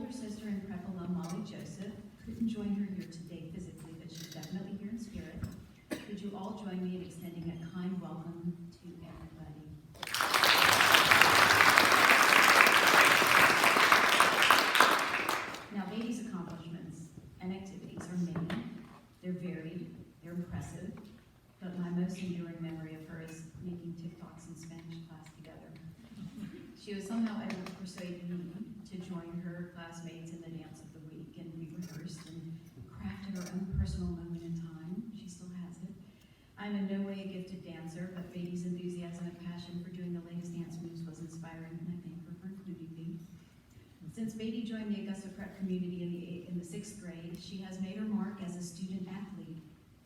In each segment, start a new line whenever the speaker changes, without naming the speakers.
older sister and prep alum, Molly Joseph, couldn't join her here today physically, but she's definitely here in spirit. Would you all join me in extending a kind welcome to everybody? Now, Beatty's accomplishments and activities are many. They're varied, they're impressive, but my most enduring memory of her is making TikToks in Spanish class together. She was somehow able to persuade me to join her classmates in the dance of the week, and we rehearsed and crafted our own personal moment in time. She still has it. I'm in no way a gifted dancer, but Beatty's enthusiasm and passion for doing the latest dance moves was inspiring, and I thank her for including me. Since Beatty joined the Augusta Prep community in the 6th grade, she has made her mark as a student athlete.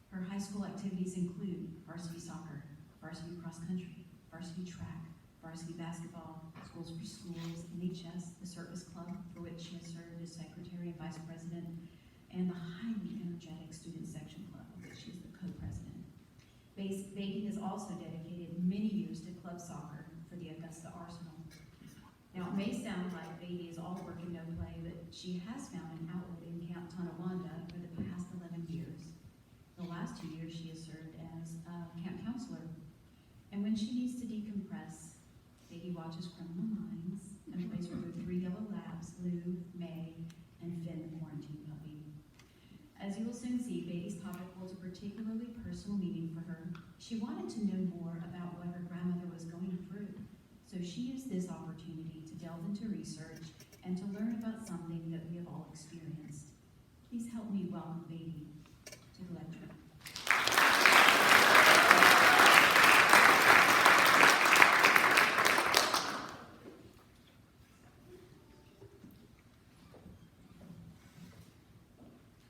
Her high school activities include varsity soccer, varsity cross country, varsity track, varsity basketball, Schools for Schools, NHS, the Service Club, for which she has served as secretary and vice president, and the highly energetic Student Section Club, of which she is the co-president. Beatty has also dedicated many years to club soccer for the Augusta Arsenal. Now, it may sound like Beatty is all work and no play, but she has found an outlet in Camp Tonawanda for the past 11 years. The last 2 years, she has served as a camp counselor. And when she needs to decompress, Beatty watches Criminal Minds and plays with her 3 yellow labs, Lou, May, and Finn, the quarantine puppy. As you will soon see, Beatty's topic holds a particularly personal meaning for her. She wanted to know more about what her grandmother was going through, so she used this opportunity to delve into research and to learn about something that we have all experienced. Please help me welcome Beatty to the lecture.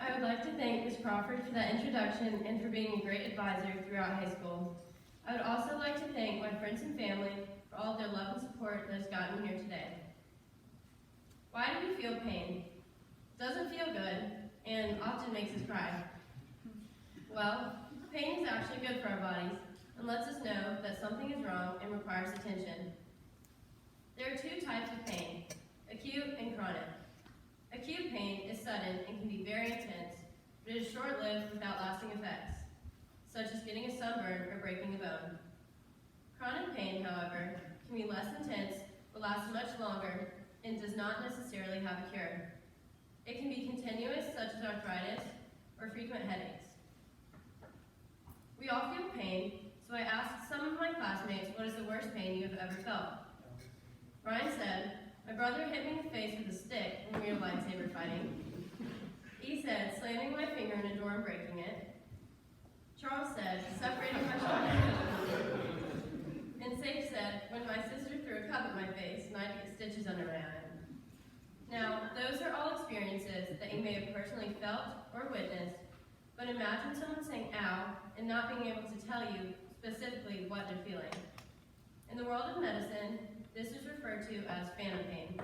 I would like to thank Ms. Crawford for that introduction and for being a great advisor throughout high school. I would also like to thank my friends and family for all of their love and support that has gotten me here today. Why do we feel pain? Doesn't feel good and often makes us cry. Well, pain is actually good for our bodies and lets us know that something is wrong and requires attention. There are 2 types of pain, acute and chronic. Acute pain is sudden and can be very intense, but it is short-lived without lasting effects, such as getting a sunburn or breaking a bone. Chronic pain, however, can be less intense, but lasts much longer, and does not necessarily have a cure. It can be continuous, such as arthritis, or frequent headaches. We all feel pain, so I asked some of my classmates, what is the worst pain you have ever felt? Ryan said, my brother hit me in the face with a stick when we were lightsaber fighting. He said, slamming my finger in a door and breaking it. Charles said, separating my shoulder. And Safe said, when my sister threw a cup at my face and I had to get stitches under my eye. Now, those are all experiences that you may have personally felt or witnessed, but imagine someone saying ow and not being able to tell you specifically what they're feeling. In the world of medicine, this is referred to as phantom pain.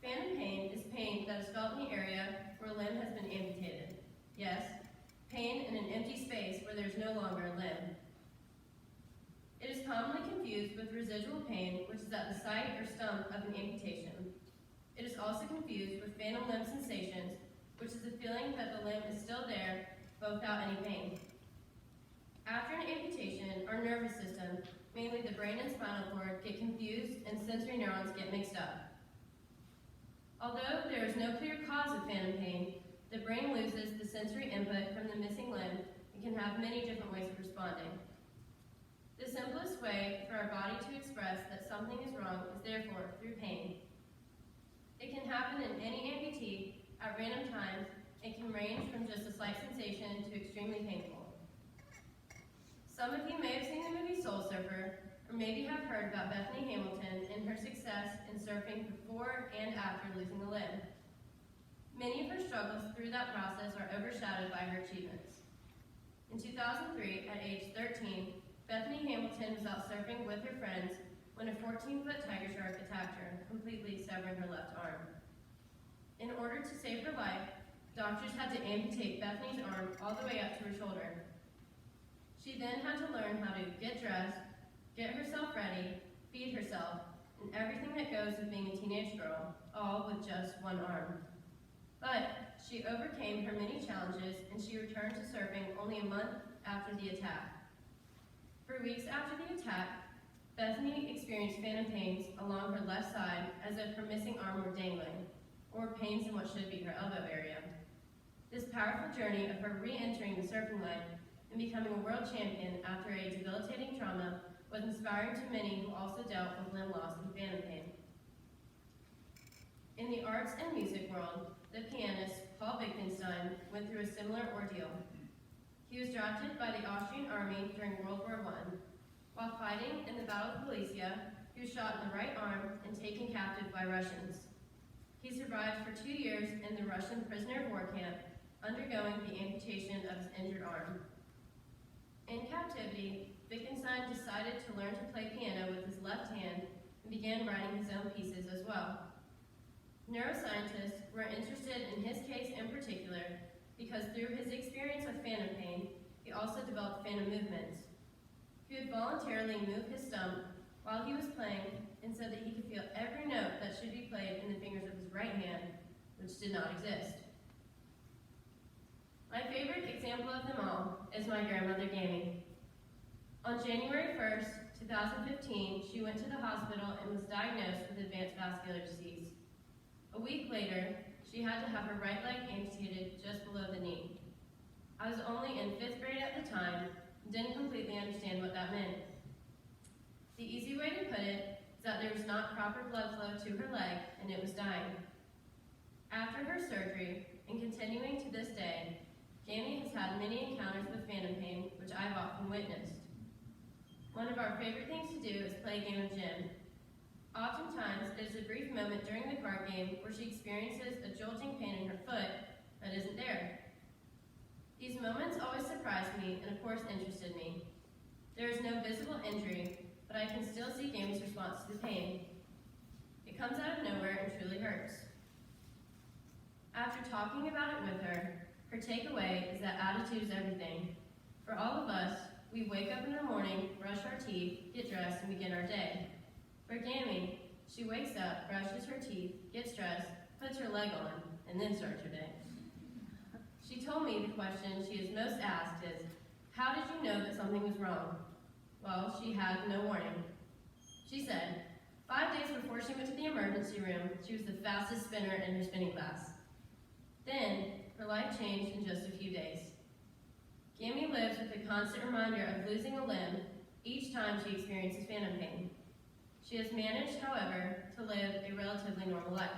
Phantom pain is pain that is felt in the area where a limb has been amputated. Yes, pain in an empty space where there is no longer a limb. It is commonly confused with residual pain, which is at the site or stump of an amputation. It is also confused with phantom limb sensations, which is the feeling that the limb is still there, but without any pain. After an amputation, our nervous system, mainly the brain and spinal cord, get confused and sensory neurons get mixed up. Although there is no clear cause of phantom pain, the brain loses the sensory input from the missing limb and can have many different ways of responding. The simplest way for our body to express that something is wrong is therefore through pain. It can happen in any amputee at random times and can range from just a slight sensation to extremely painful. Some of you may have seen the movie Soul Surfer, or maybe have heard about Bethany Hamilton and her success in surfing before and after losing a limb. Many of her struggles through that process are overshadowed by her achievements. In 2003, at age 13, Bethany Hamilton was out surfing with her friends when a 14-foot tiger shark attacked her, completely severing her left arm. In order to save her life, doctors had to amputate Bethany's arm all the way up to her shoulder. She then had to learn how to get dressed, get herself ready, feed herself, and and everything that goes with being a teenage girl, all with just one arm. But she overcame her many challenges, and she returned to surfing only a month after the attack. For weeks after the attack, Bethany experienced phantom pains along her left side as if her missing arm were dangling, or pains in what should be her elbow area. This powerful journey of her re-entering the surfing life and becoming a world champion after a debilitating trauma was inspiring to many who also dealt with limb loss and phantom pain. In the arts and music world, the pianist Paul Wittgenstein went through a similar ordeal. He was drafted by the Austrian army during World War I. While fighting in the Battle of Galicia, he was shot in the right arm and taken captive by Russians. He survived for 2 years in the Russian prisoner of war camp, undergoing the amputation of his injured arm. In captivity, Wittgenstein decided to learn to play piano with his left hand and began writing his own pieces as well. Neuroscientists were interested in his case in particular because through his experience with phantom pain, he also developed phantom movements. He would voluntarily move his stump while he was playing and said that he could feel every note that should be played in the fingers of his right hand, which did not exist. My favorite example of them all is my grandmother, Gammy. On January 1st, 2015, she went to the hospital and was diagnosed with advanced vascular disease. A week later, she had to have her right leg amputated just below the knee. I was only in 5th grade at the time and didn't completely understand what that meant. The easy way to put it is that there was not proper blood flow to her leg and it was dying. After her surgery, and continuing to this day, Gammy has had many encounters with phantom pain, which I've often witnessed. One of our favorite things to do is play a game of gym. Oftentimes, there's a brief moment during the card game where she experiences a jolting pain in her foot that isn't there. These moments always surprised me and of course interested me. There is no visible injury, but I can still see Gammy's response to the pain. It comes out of nowhere and truly hurts. After talking about it with her, her takeaway is that attitude is everything. For all of us, we wake up in the morning, brush our teeth, get dressed, and begin our day. For Gammy, she wakes up, brushes her teeth, gets dressed, puts her leg on, and then starts her day. She told me the question she is most asked is, how did you know that something was wrong? Well, she had no warning. She said, 5 days before she went to the emergency room, she was the fastest spinner in her spinning class. Then, her life changed in just a few days. Gammy lives with the constant reminder of losing a limb each time she experiences phantom pain. She has managed, however, to live a relatively normal life.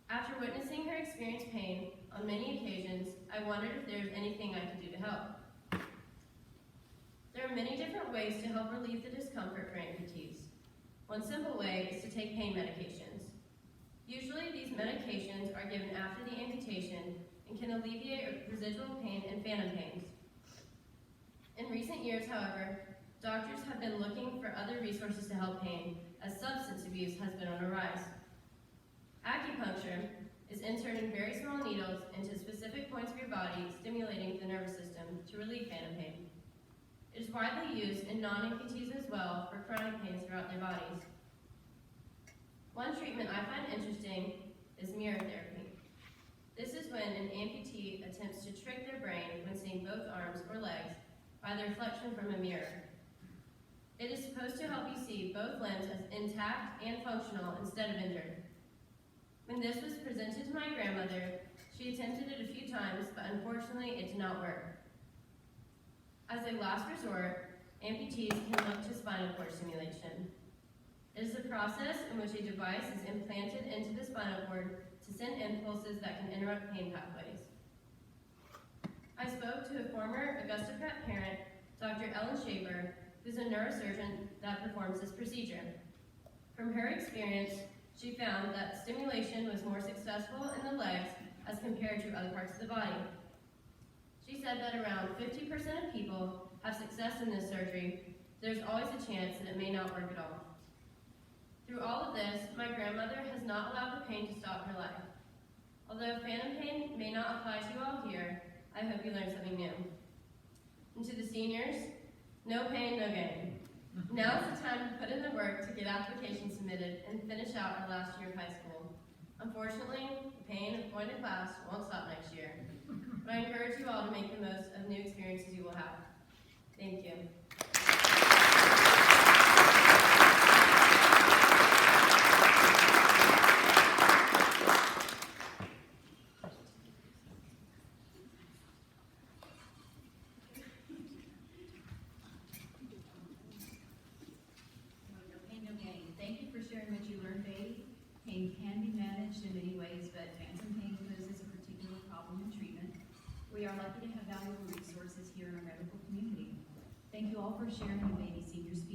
After witnessing her experience pain on many occasions, I wondered if there was anything I could do to help. There are many different ways to help relieve the discomfort for amputees. One simple way is to take pain medications. Usually these medications are given after the amputation and can alleviate residual pain and phantom pains. In recent years, however, doctors have been looking for other resources to help pain, as substance abuse has been on a rise. Acupuncture is inserting very small needles into specific points of your body, stimulating the nervous system to relieve phantom pain. It is widely used in non-amputees as well for chronic pains throughout their bodies. One treatment I find interesting is mirror therapy. This is when an amputee attempts to trick their brain when seeing both arms or legs by the reflection from a mirror. It is supposed to help you see both limbs as intact and functional instead of injured. When this was presented to my grandmother, she attempted it a few times, but unfortunately it did not work. As a last resort, amputees can look to spinal cord stimulation. It is a process in which a device is implanted into the spinal cord to send impulses that can interrupt pain pathways. I spoke to a former Augusta Prep parent, Dr. Ellen Shaver, who's a neurosurgeon that performs this procedure. From her experience, she found that stimulation was more successful in the legs as compared to other parts of the body. She said that around 50% of people have success in this surgery. There's always a chance that it may not work at all. Through all of this, my grandmother has not allowed the pain to stop her life. Although phantom pain may not apply to you all here, I hope you learned something new. And to the seniors, no pain, no gain. Now is the time to put in the work to get applications submitted and finish out our last year of high school. Unfortunately, the pain of going to class won't stop next year, but I encourage you all to make the most of new experiences you will have. Thank you.
No pain, no gain. Thank you for sharing what you learned, Beatty. Pain can be managed in many ways, but phantom pain poses a particular problem in treatment. We are lucky to have valuable resources here in our medical community. Thank you all for sharing the Beatty Senior Speech